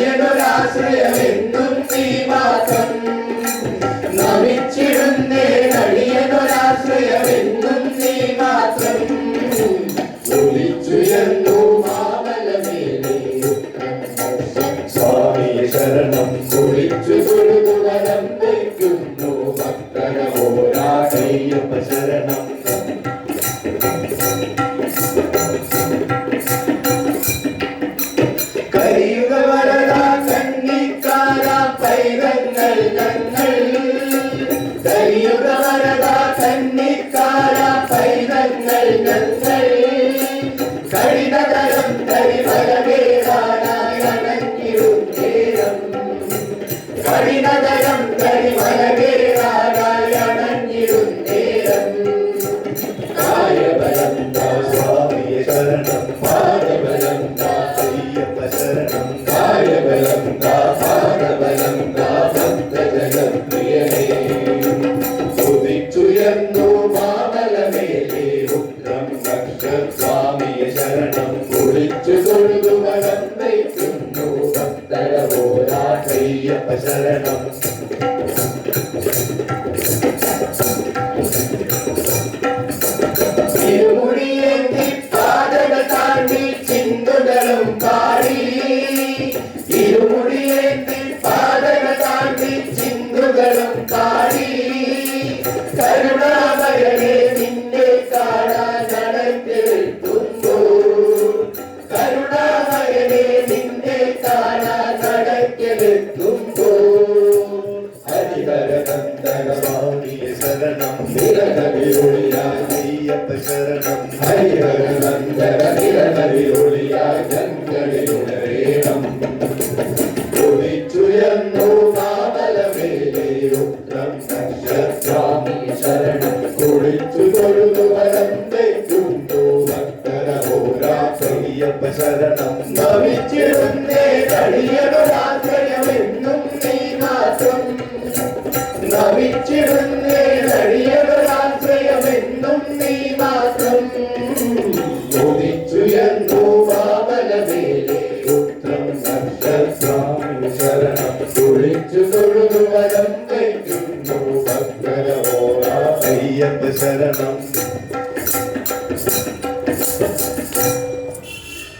അടിയനൊരാശ്രയമെന്നും നീ മാത്രം നമിച്ചിടുന്നേ അടിയനൊരാശ്രയമെന്നും നീ മാത്രം ഒളിച്ചുയർന്നു മാമലമേലെ സ്വാമിയെ ശരണം കുളിച്ചു തൊഴുതു വലം വയ്ക്കുന്നു ഭക്തര പോരാട്ടയ്യപ്പ ശരണം കരിയുഗ വരദാ കന്നിക്കാരാ പൈതങ്ങൾ ഞങ്ങൾ കരിയുഗ വരദാ കന്നിക്കാരാ പൈതങ്ങൾ ഞങ്ങൾ കഠിനതരം കരിമലവേറാനായി അണഞ്ഞിടും നേരം കഠിനതരം കരിമലവേറാനായി അണഞ്ഞിടും നേരം കായബലം ദാ സ്വാമിയെ ശരണം പാദബലം ദാ അയ്യപ്പ ശരണം കായബലം ദാ പാദബലം ദാ ഭക്തജനപ്രിയനേ ഉദിച്ചുയർന്നു മാമലമേലെ ഉഗ്രം ഭക്ഷ സ്വാമിയെ ശരണം കുളിച്ചു തൊഴുതു വലം വയ്ക്കുന്നു ഭക്തര പോരാട്ടയ്യപ്പ ശരണം ഇരുമുടിയേന്തി പാതകൾ താണ്ടി ചിന്തുകളും പാടി ഇരുമുടിയേന്തി പാതകൾ താണ്ടി ചിന്തുകളും പാടി കരുണാമയനെ നിന്നെ കാണാൻ നടക്കെത്തുന്നു കരുണാമയനെ നിന്നെ കാണാൻ നടക്കെത്തുന്നു ഹരിഹരനന്ദന സ്വാമിയെ ശരണം നിരനവിയൊളിയായി അയ്യപ്പ ശരണം ഹരിഹരനന്ദന നിരനവിയൊളിയായി ഞങ്ങളിലുണരേണം ഉദിച്ചുയർന്നു മാമലമേലെ ഉഗ്രം സ്വാമിയെ ശരണം കുളിച്ചു തൊഴുതു വലം വയ്ക്കുന്നു ഭക്തര പോരാട്ടയ്യപ്പ ശരണം നമിച്ചിടുന്നേ അടിയനൊരാശ്രയമെന്നും നീ മാത്രം നമിച്ചിടുന്നേ അടിയനൊരാശ്രയമെന്നും നീ മാത്രം ഉദിച്ചുയർന്നു മാമലമേലെ ഉഗ്രം സ്വാമിയെ ശരണം കുളിച്ചു തൊഴുതു വലം വയ്ക്കുന്നു ഭക്തര പോരാട്ടയ്യപ്പ ശരണം